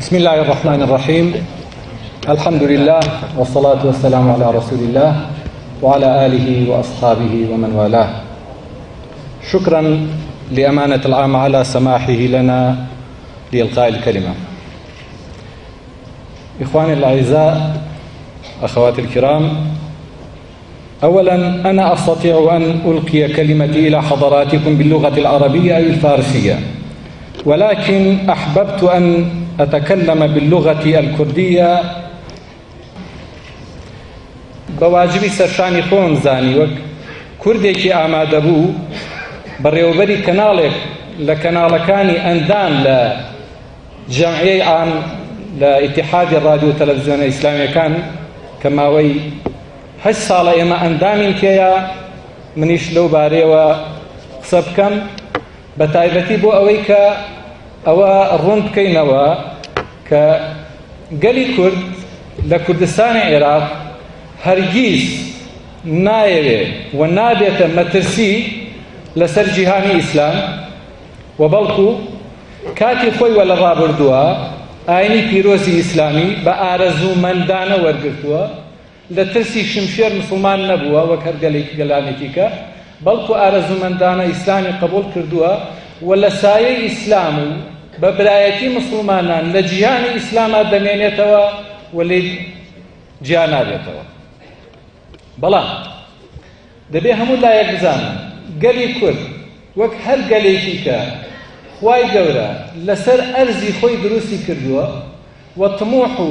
بسم الله الرحمن الرحيم. الحمد لله والصلاة والسلام على رسول الله وعلى آله وأصحابه ومن والاه. شكرا لأمانة العام على سماحه لنا لإلقاء الكلمة. إخواني الأعزاء، أخواتي الكرام، أولا أنا أستطيع أن ألقي كلمتي إلى حضراتكم باللغة العربية أو الفارسية، ولكن أحببت أن أتكلم باللغة الكردية بواجبی سەرشانی خۆم زانی وەک کوردێکی ئامادە بوو بەڕێوەبەری کەناڵێک لە کەناڵەکانی ئەندان لە جەمعیەی عام لە ئیتیحادی ڕادیۆ و تەلەڤیزیۆنە ئیسلامیەکان کە ماوەی 8 ساڵە ئێمە ئەندامی تێیە، منیش لەو بارەیەوە قسە بکەم بە تایبەتی بۆ ئەوەی کە ئەوە ڕوون بکەینەوە کە گەلی کورد لە کوردستانی عێراق هەرگیز نایەوێت و نابێتە مەترسی لەسەر جیهانی ئیسلام، و بەڵکو کاتی خۆی وە لە ڕابردووە ئاینی پیرۆزی ئیسلامی بە ئارەزومەندانە وەرگرتووە، لە ترسی شمشێر مسلمان نەبووە وەک هەر گەلانێکی کە، بەڵکو ئارەزومەندانە ئیسلامی قبول کردووە و لە سایەی ئیسلام و بە برایەتی مسلمانان لە جیهانی ئیسلاما دەمێنێتەوە و لێ جیا نابێتەوە. بەڵام دەبێ هەموو لایەک بزانن گەلی کورد وەک هەر گەلێکی کە خوای گەورە لەسەر ئەرزی خۆی دروستی کردووە و تموح و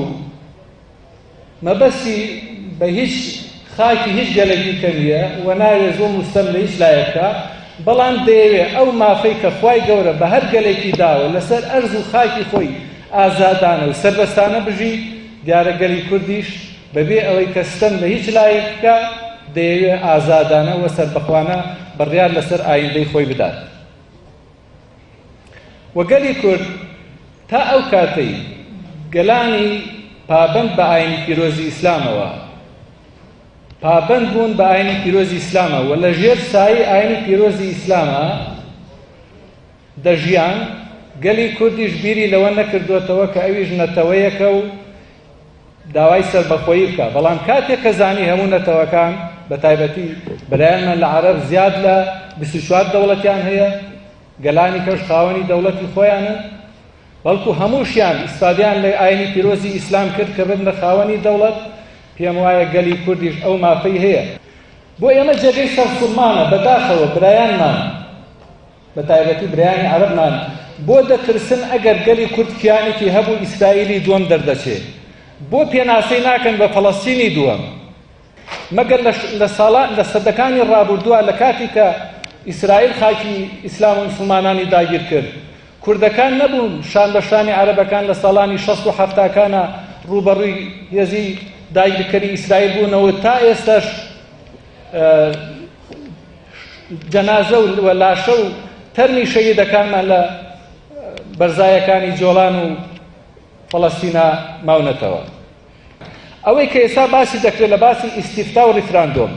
مەبەستی بە هیچ خاکی هیچ گەلێکی کەمیە و ناوێ زۆر مستەم لە هیچ لایەکە، بەڵام دەیەوێ ئەو مافەی کە خوای گەورە بە هەر گەلێکی داوە لەسەر ئەرز و خاکی خۆی ئازادانە و سەربەستانە بژی. دیارە گەلی کوردیش بەبێ ئەوەی کە ستەم لە هیچ لایەکە دەیەوێ ئازادانە و سەربەخوانە بڕیار لەسەر ئایندەی خۆی بدات. و گەلی کورد تا ئەو کاتەی گەلانی پابند بە ئاینی پیرۆزی ئیسلامەوە پابند بوون بە ئاینی پیرۆزی ئیسلامە و لە ژێر سایی ئاینی پیرۆزی ئیسلامە دەژیان، گەلی کوردیش بیری لەوە نەکردوێتەوە کە ئەویش نەتەوەیەکە و داوای سەربەخۆیی بکە. بەڵام کاتێک کە زانی هەموو نەتەوەکان بە تایبەتی بەلایەنمان لە عەرەب زیاد لە 24 دەوڵەتیان هەیە، گەلانی کەش خاوەنی دەوڵەتی خۆیانن، بەڵکو هەمووشیان ئیسفادەیان لە ئاینی پیرۆزی ئیسلام کرد کە ببنە خاوەنی دەوڵەت. پێم وایە گەلی کوردیش ئەو مافەی هەیە. بۆ ئێمە جێگەی سەرسوڵمانە بەداخەوە برایانمان بە تایبەتی برایانی عەرەبمان بۆ دەترسن ئەگەر گەلی کورد کیانێکی هەبوو ئیسرائیلی دووەم دەردەچێت، بۆ پێناسەی ناکەن بە فەڵەستینی دووەم. مەگەر لە سەدەکانی ڕابردووە لە کاتی کە ئیسرائیل خاکی ئیسلام و مسلمانانی داگیر کرد، کوردەکان نەبوون شان بە شانی عەرەبەکان لە ساڵانی 60 و 70کانە ڕوبەڕووی هێزی داگیرکەری ئیسرائیل بوونەوە تا ئێستاش جەنازە و لاشە و تەرمی شەهیدەکانمان لە بەرزایەکانی جۆڵان و فەڵەستینە ماونەتەوە. ئەوەی کە ئێستا باسی دەکرێت لە باسی ئیستیفتا و ڕیفراندۆم،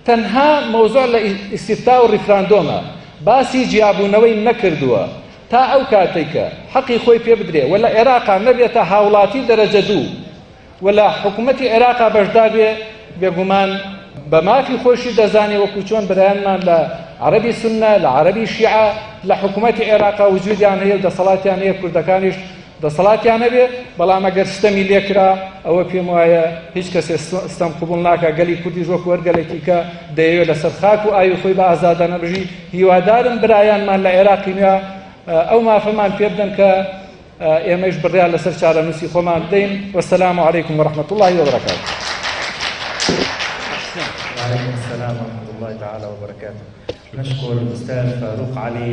تەنها مەوزوع لە ئیستیفتا و ڕیفراندۆمە، باسی جیابوونەوەی نەکردووە تا ئەو کاتێک کە حەقی خۆی پێ بدرێ و لە عێراقا نەبێتە هاوڵاتی دەرەجە دوو و لە حکوومەتی عێراقا بەشدار بێ، بێگومان بە مافی خۆشی دەزانێ وەکو چۆن برایانمان لە عەرەبی سونە لە عەرەبی شیعە لە حکوومەتی عێراقا وجودیان هەیە و دەسەڵاتیان هەیە، کوردەکانیش دەسەڵاتیان هەبێ. بەڵام ئەگەر ستەمی لێکرا ئەوە پێم وایە هیچ کەسێ ستەم قبوڵ ناکە. گەلی کوردیش وەکو وەرگەلێکی کە دەیەوێت لەسەر خاک و ئاوی خۆی بە ئازادانە بژی. هیوادارم برایانمان لە عێراقی نوێ ئەو مافەمان پێ بدەن کە ئێمەش بڕیار لەسەر چارەنووسی خۆمان بدەین. وەسەلام عەلەیکم وەڕەحمەتوڵڵاهی وبەرەکاتوه. وعليكم السلام ورحمة الله تعالى وبركاته. نشكر الأستاذ فاروق علي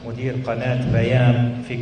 مدير قناة بيان في